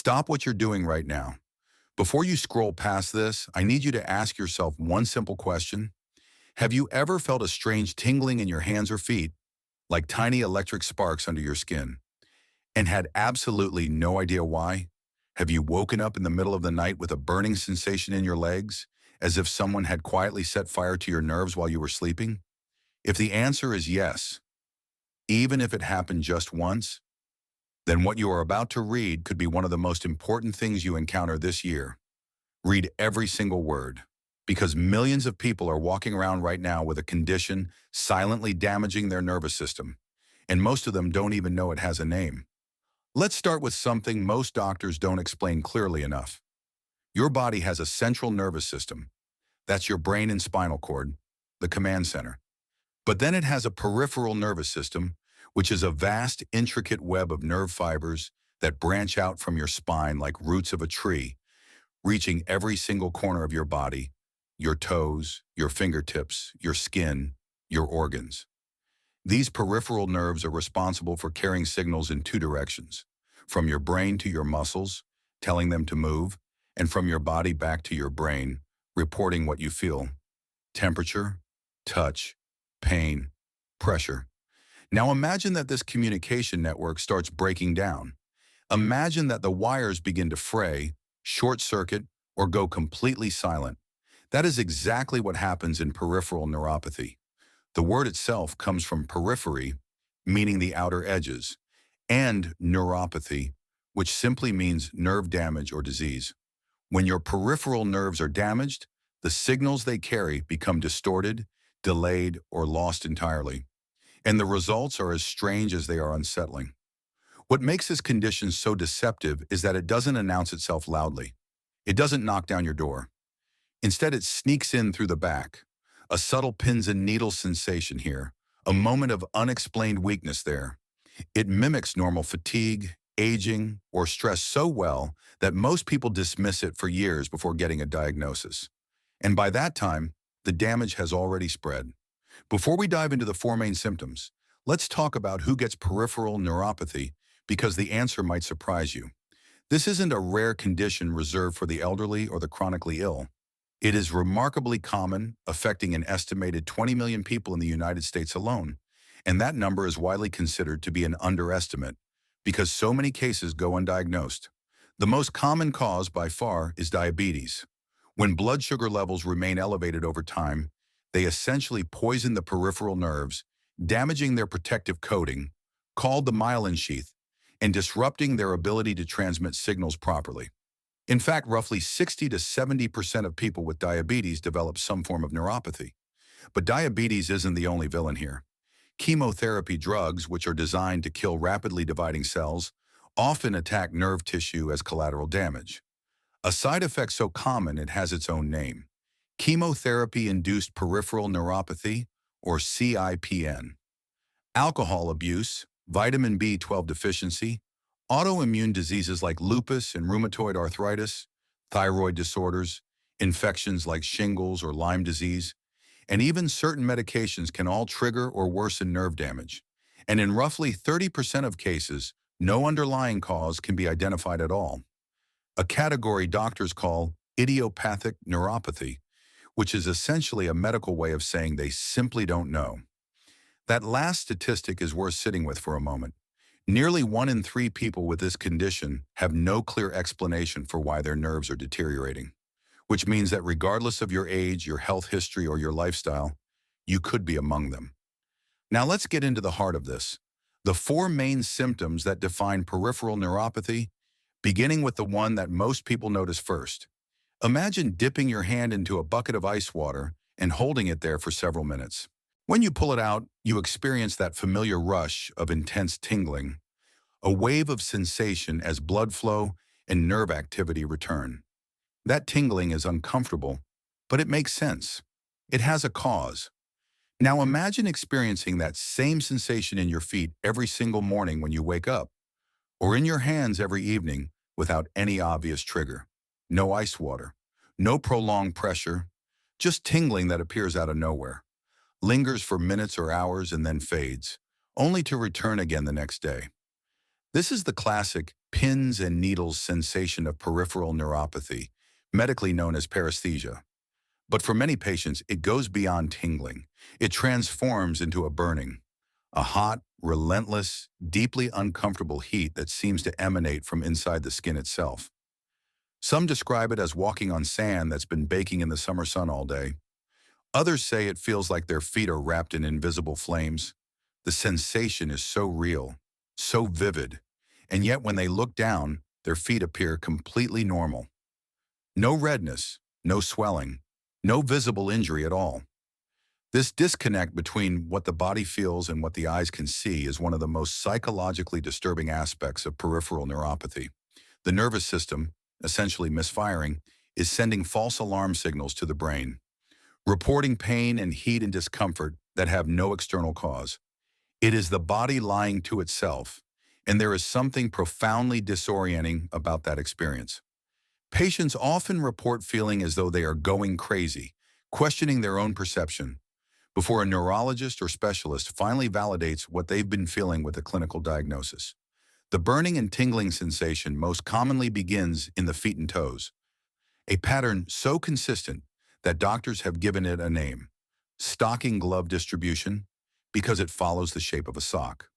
Stop what you're doing right now. Before you scroll past this, I need you to ask yourself one simple question. Have you ever felt a strange tingling in your hands or feet, like tiny electric sparks under your skin, and had absolutely no idea why? Have you woken up in the middle of the night with a burning sensation in your legs, as if someone had quietly set fire to your nerves while you were sleeping? If the answer is yes, even if it happened just once, then what you are about to read could be one of the most important things you encounter this year. Read every single word, because millions of people are walking around right now with a condition silently damaging their nervous system, and most of them don't even know it has a name. Let's start with something most doctors don't explain clearly enough. Your body has a central nervous system. That's your brain and spinal cord, the command center. But then it has a peripheral nervous system, which is a vast, intricate web of nerve fibers that branch out from your spine like roots of a tree, reaching every single corner of your body, your toes, your fingertips, your skin, your organs. These peripheral nerves are responsible for carrying signals in two directions, from your brain to your muscles, telling them to move, and from your body back to your brain, reporting what you feel: temperature, touch, pain, pressure. Now imagine that this communication network starts breaking down. Imagine that the wires begin to fray, short circuit, or go completely silent. That is exactly what happens in peripheral neuropathy. The word itself comes from periphery, meaning the outer edges, and neuropathy, which simply means nerve damage or disease. When your peripheral nerves are damaged, the signals they carry become distorted, delayed, or lost entirely. And the results are as strange as they are unsettling. What makes this condition so deceptive is that it doesn't announce itself loudly. It doesn't knock down your door. Instead, it sneaks in through the back. A subtle pins and needles sensation here, a moment of unexplained weakness there. It mimics normal fatigue, aging, or stress so well that most people dismiss it for years before getting a diagnosis. And by that time, the damage has already spread. Before we dive into the four main symptoms, let's talk about who gets peripheral neuropathy, because the answer might surprise you. This isn't a rare condition reserved for the elderly or the chronically ill. It is remarkably common, affecting an estimated 20 million people in the United States alone. And that number is widely considered to be an underestimate, because so many cases go undiagnosed. The most common cause by far is diabetes. When blood sugar levels remain elevated over time, they essentially poison the peripheral nerves, damaging their protective coating, called the myelin sheath, and disrupting their ability to transmit signals properly. In fact, roughly 60 to 70% of people with diabetes develop some form of neuropathy. But diabetes isn't the only villain here. Chemotherapy drugs, which are designed to kill rapidly dividing cells, often attack nerve tissue as collateral damage. A side effect so common it has its own name: chemotherapy-induced peripheral neuropathy, or CIPN. Alcohol abuse, vitamin B12 deficiency, autoimmune diseases like lupus and rheumatoid arthritis, thyroid disorders, infections like shingles or Lyme disease, and even certain medications can all trigger or worsen nerve damage. And in roughly 30% of cases, no underlying cause can be identified at all. A category doctors call idiopathic neuropathy, which is essentially a medical way of saying they simply don't know. That last statistic is worth sitting with for a moment. Nearly 1 in 3 people with this condition have no clear explanation for why their nerves are deteriorating, which means that regardless of your age, your health history, or your lifestyle, you could be among them. Now let's get into the heart of this: the four main symptoms that define peripheral neuropathy, beginning with the one that most people notice first. Imagine dipping your hand into a bucket of ice water and holding it there for several minutes. When you pull it out, you experience that familiar rush of intense tingling, a wave of sensation as blood flow and nerve activity return. That tingling is uncomfortable, but it makes sense. It has a cause. Now imagine experiencing that same sensation in your feet every single morning when you wake up, or in your hands every evening without any obvious trigger. No ice water, no prolonged pressure, just tingling that appears out of nowhere, lingers for minutes or hours and then fades, only to return again the next day. This is the classic pins and needles sensation of peripheral neuropathy, medically known as paresthesia. But for many patients, it goes beyond tingling. It transforms into a burning, a hot, relentless, deeply uncomfortable heat that seems to emanate from inside the skin itself. Some describe it as walking on sand that's been baking in the summer sun all day. Others say it feels like their feet are wrapped in invisible flames. The sensation is so real, so vivid, and yet when they look down, their feet appear completely normal. No redness, no swelling, no visible injury at all. This disconnect between what the body feels and what the eyes can see is one of the most psychologically disturbing aspects of peripheral neuropathy. The nervous system, essentially misfiring, is sending false alarm signals to the brain, reporting pain and heat and discomfort that have no external cause. It is the body lying to itself, and there is something profoundly disorienting about that experience. Patients often report feeling as though they are going crazy, questioning their own perception, before a neurologist or specialist finally validates what they've been feeling with a clinical diagnosis. The burning and tingling sensation most commonly begins in the feet and toes, a pattern so consistent that doctors have given it a name, stocking glove distribution, because it follows the shape of a sock.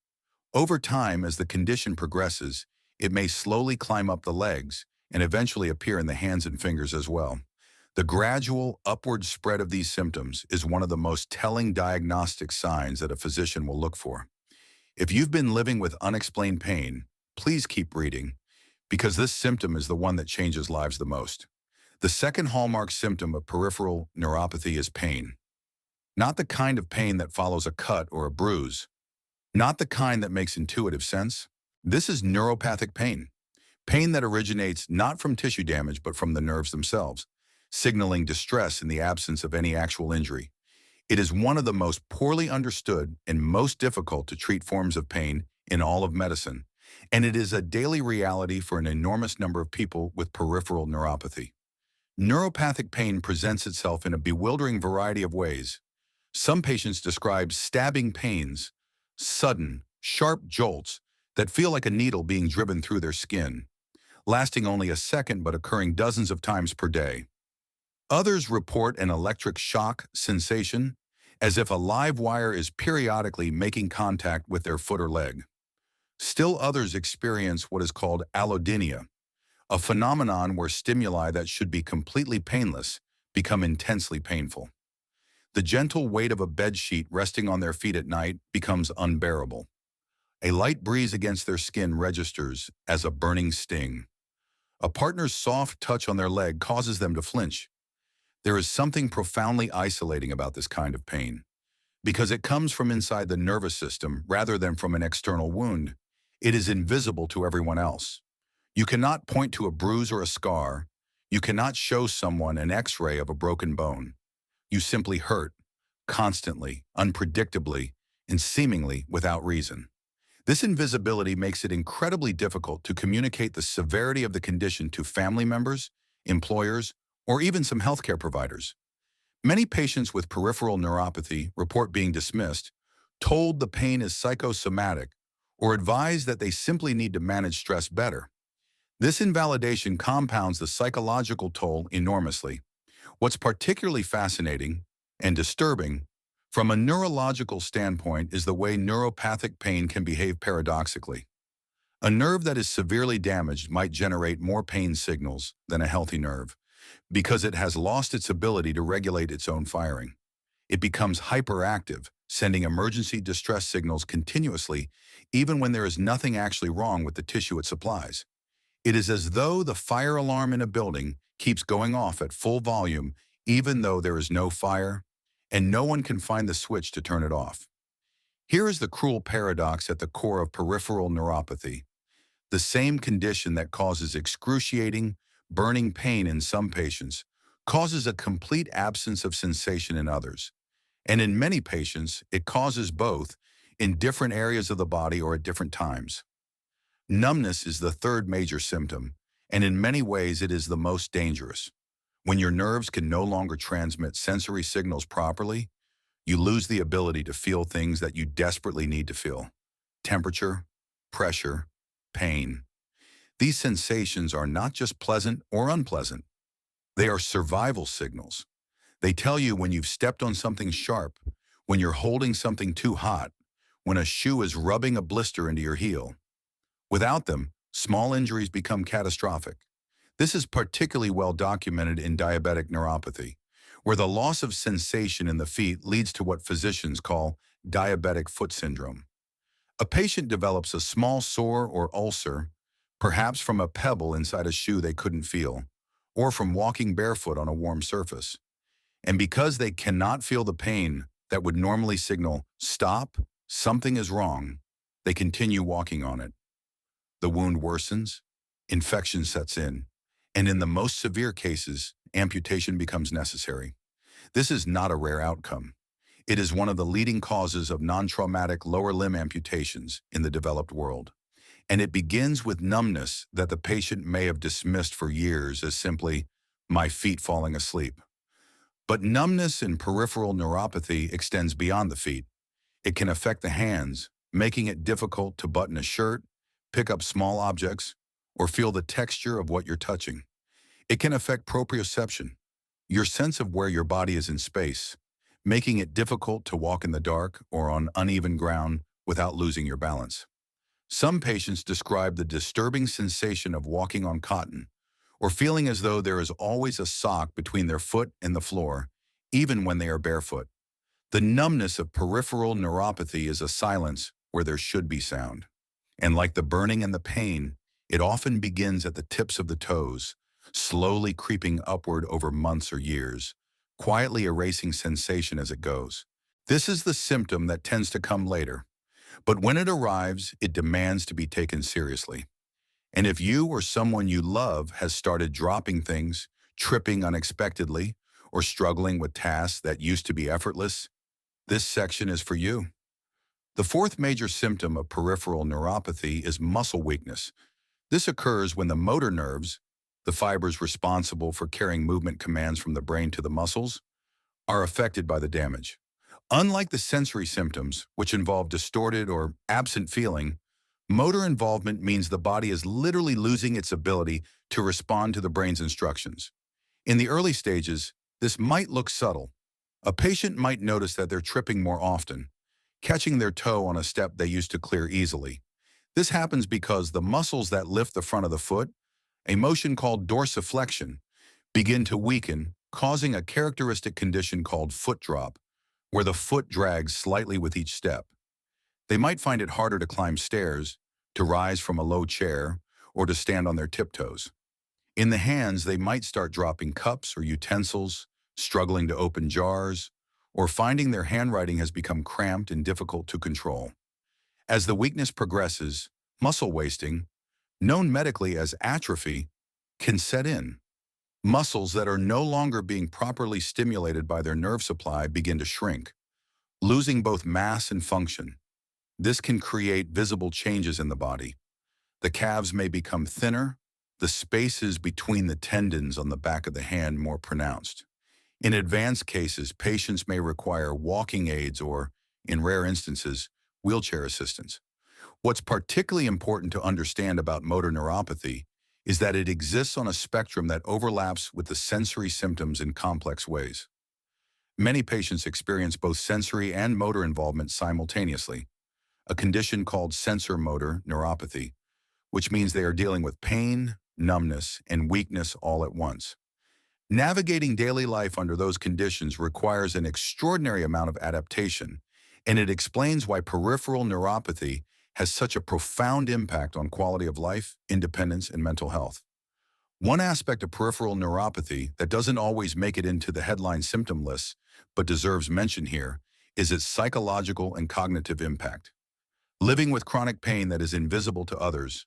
Over time, as the condition progresses, it may slowly climb up the legs and eventually appear in the hands and fingers as well. The gradual upward spread of these symptoms is one of the most telling diagnostic signs that a physician will look for. If you've been living with unexplained pain, please keep reading, because this symptom is the one that changes lives the most. The second hallmark symptom of peripheral neuropathy is pain. Not the kind of pain that follows a cut or a bruise. Not the kind that makes intuitive sense. This is neuropathic pain. Pain that originates not from tissue damage but from the nerves themselves, signaling distress in the absence of any actual injury. It is one of the most poorly understood and most difficult to treat forms of pain in all of medicine, and it is a daily reality for an enormous number of people with peripheral neuropathy. Neuropathic pain presents itself in a bewildering variety of ways. Some patients describe stabbing pains, sudden, sharp jolts that feel like a needle being driven through their skin, lasting only a second but occurring dozens of times per day. Others report an electric shock sensation, as if a live wire is periodically making contact with their foot or leg. Still others experience what is called allodynia, a phenomenon where stimuli that should be completely painless become intensely painful. The gentle weight of a bedsheet resting on their feet at night becomes unbearable. A light breeze against their skin registers as a burning sting. A partner's soft touch on their leg causes them to flinch. There is something profoundly isolating about this kind of pain. Because it comes from inside the nervous system rather than from an external wound, it is invisible to everyone else. You cannot point to a bruise or a scar. You cannot show someone an X-ray of a broken bone. You simply hurt, constantly, unpredictably, and seemingly without reason. This invisibility makes it incredibly difficult to communicate the severity of the condition to family members, employers, or even some healthcare providers. Many patients with peripheral neuropathy report being dismissed, told the pain is psychosomatic, or advised that they simply need to manage stress better. This invalidation compounds the psychological toll enormously. What's particularly fascinating and disturbing from a neurological standpoint is the way neuropathic pain can behave paradoxically. A nerve that is severely damaged might generate more pain signals than a healthy nerve because it has lost its ability to regulate its own firing. It becomes hyperactive, sending emergency distress signals continuously, even when there is nothing actually wrong with the tissue it supplies. It is as though the fire alarm in a building keeps going off at full volume, even though there is no fire, and no one can find the switch to turn it off. Here is the cruel paradox at the core of peripheral neuropathy. The same condition that causes excruciating, burning pain in some patients causes a complete absence of sensation in others. And in many patients, it causes both in different areas of the body or at different times. Numbness is the third major symptom, and in many ways it is the most dangerous. When your nerves can no longer transmit sensory signals properly, you lose the ability to feel things that you desperately need to feel. Temperature, pressure, pain. These sensations are not just pleasant or unpleasant. They are survival signals. They tell you when you've stepped on something sharp, when you're holding something too hot, when a shoe is rubbing a blister into your heel. Without them, small injuries become catastrophic. This is particularly well documented in diabetic neuropathy, where the loss of sensation in the feet leads to what physicians call diabetic foot syndrome. A patient develops a small sore or ulcer, perhaps from a pebble inside a shoe they couldn't feel, or from walking barefoot on a warm surface. And because they cannot feel the pain that would normally signal, stop, something is wrong, they continue walking on it. The wound worsens, infection sets in, and in the most severe cases, amputation becomes necessary. This is not a rare outcome. It is one of the leading causes of non-traumatic lower limb amputations in the developed world. And it begins with numbness that the patient may have dismissed for years as simply, my feet falling asleep. But numbness in peripheral neuropathy extends beyond the feet. It can affect the hands, making it difficult to button a shirt, pick up small objects, or feel the texture of what you're touching. It can affect proprioception, your sense of where your body is in space, making it difficult to walk in the dark or on uneven ground without losing your balance. Some patients describe the disturbing sensation of walking on cotton, or feeling as though there is always a sock between their foot and the floor, even when they are barefoot. The numbness of peripheral neuropathy is a silence where there should be sound. And like the burning and the pain, it often begins at the tips of the toes, slowly creeping upward over months or years, quietly erasing sensation as it goes. This is the symptom that tends to come later, but when it arrives, it demands to be taken seriously. And if you or someone you love has started dropping things, tripping unexpectedly, or struggling with tasks that used to be effortless, this section is for you. The fourth major symptom of peripheral neuropathy is muscle weakness. This occurs when the motor nerves, the fibers responsible for carrying movement commands from the brain to the muscles, are affected by the damage. Unlike the sensory symptoms, which involve distorted or absent feeling, motor involvement means the body is literally losing its ability to respond to the brain's instructions. In the early stages, this might look subtle. A patient might notice that they're tripping more often, catching their toe on a step they used to clear easily. This happens because the muscles that lift the front of the foot, a motion called dorsiflexion, begin to weaken, causing a characteristic condition called foot drop, where the foot drags slightly with each step. They might find it harder to climb stairs, to rise from a low chair, or to stand on their tiptoes. In the hands, they might start dropping cups or utensils, struggling to open jars, or finding their handwriting has become cramped and difficult to control. As the weakness progresses, muscle wasting, known medically as atrophy, can set in. Muscles that are no longer being properly stimulated by their nerve supply begin to shrink, losing both mass and function. This can create visible changes in the body. The calves may become thinner, the spaces between the tendons on the back of the hand more pronounced. In advanced cases, patients may require walking aids or, in rare instances, wheelchair assistance. What's particularly important to understand about motor neuropathy is that it exists on a spectrum that overlaps with the sensory symptoms in complex ways. Many patients experience both sensory and motor involvement simultaneously, a condition called sensor-motor neuropathy, which means they are dealing with pain, numbness, and weakness all at once. Navigating daily life under those conditions requires an extraordinary amount of adaptation, and it explains why peripheral neuropathy has such a profound impact on quality of life, independence, and mental health. One aspect of peripheral neuropathy that doesn't always make it into the headline symptom lists, but deserves mention here, is its psychological and cognitive impact. Living with chronic pain that is invisible to others,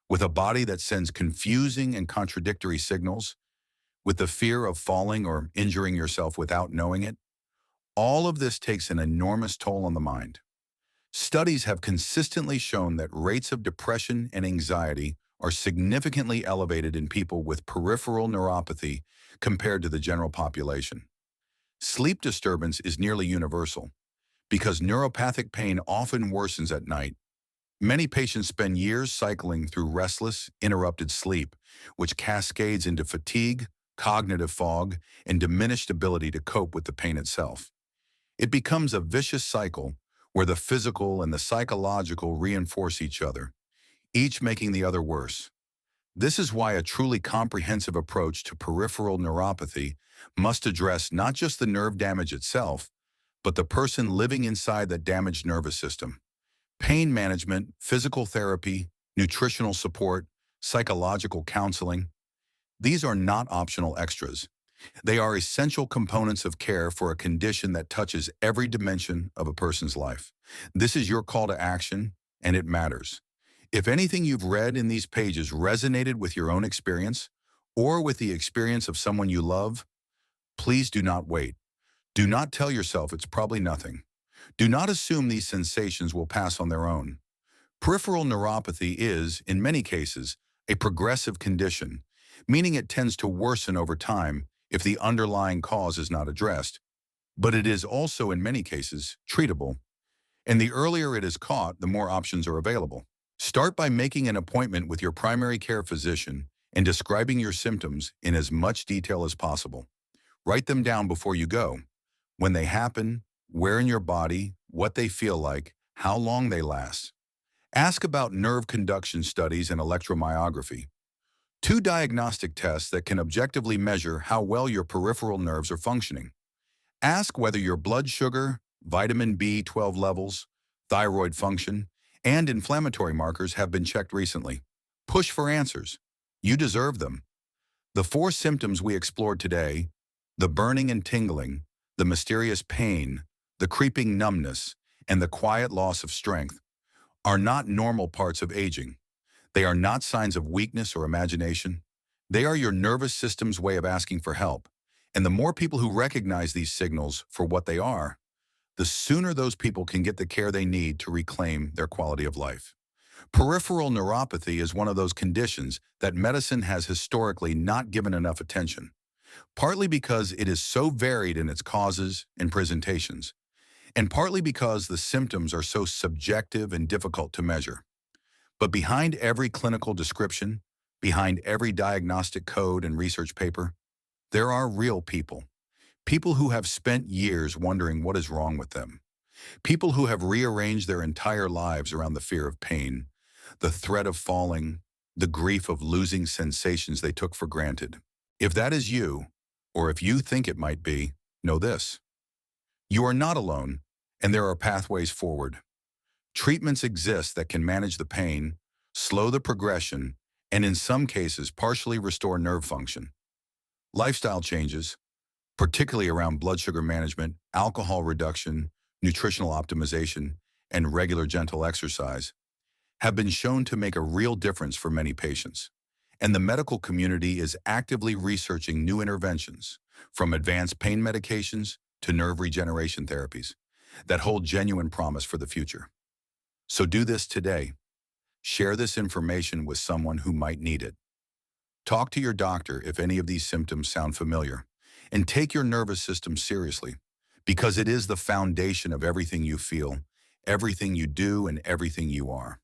with a body that sends confusing and contradictory signals, with the fear of falling or injuring yourself without knowing it, all of this takes an enormous toll on the mind. Studies have consistently shown that rates of depression and anxiety are significantly elevated in people with peripheral neuropathy compared to the general population. Sleep disturbance is nearly universal because neuropathic pain often worsens at night, Many patients spend years cycling through restless, interrupted sleep, which cascades into fatigue, cognitive fog, and diminished ability to cope with the pain itself. It becomes a vicious cycle where the physical and the psychological reinforce each other, each making the other worse. This is why a truly comprehensive approach to peripheral neuropathy must address not just the nerve damage itself, but the person living inside that damaged nervous system. Pain management, physical therapy, nutritional support, psychological counseling, these are not optional extras. They are essential components of care for a condition that touches every dimension of a person's life. This is your call to action, and it matters. If anything you've read in these pages resonated with your own experience or with the experience of someone you love, please do not wait. Do not tell yourself it's probably nothing. Do not assume these sensations will pass on their own. Peripheral neuropathy is, in many cases, a progressive condition, meaning it tends to worsen over time if the underlying cause is not addressed. But it is also, in many cases, treatable. And the earlier it is caught, the more options are available. Start by making an appointment with your primary care physician and describing your symptoms in as much detail as possible. Write them down before you go. When they happen, where in your body, what they feel like, how long they last. Ask about nerve conduction studies and electromyography, two diagnostic tests that can objectively measure how well your peripheral nerves are functioning. Ask whether your blood sugar, vitamin B12 levels, thyroid function, and inflammatory markers have been checked recently. Push for answers. You deserve them. The four symptoms we explored today, the burning and tingling, the mysterious pain, the creeping numbness, and the quiet loss of strength, are not normal parts of aging. They are not signs of weakness or imagination. They are your nervous system's way of asking for help. And the more people who recognize these signals for what they are, the sooner those people can get the care they need to reclaim their quality of life. Peripheral neuropathy is one of those conditions that medicine has historically not given enough attention, partly because it is so varied in its causes and presentations, and partly because the symptoms are so subjective and difficult to measure. But behind every clinical description, behind every diagnostic code and research paper, there are real people. People who have spent years wondering what is wrong with them. People who have rearranged their entire lives around the fear of pain, the threat of falling, the grief of losing sensations they took for granted. If that is you, or if you think it might be, know this. You are not alone, and there are pathways forward. Treatments exist that can manage the pain, slow the progression, and in some cases partially restore nerve function. Lifestyle changes, particularly around blood sugar management, alcohol reduction, nutritional optimization, and regular gentle exercise, have been shown to make a real difference for many patients. And the medical community is actively researching new interventions, from advanced pain medications to nerve regeneration therapies, that hold genuine promise for the future. So do this today. Share this information with someone who might need it. Talk to your doctor if any of these symptoms sound familiar, and take your nervous system seriously, because it is the foundation of everything you feel, everything you do, and everything you are.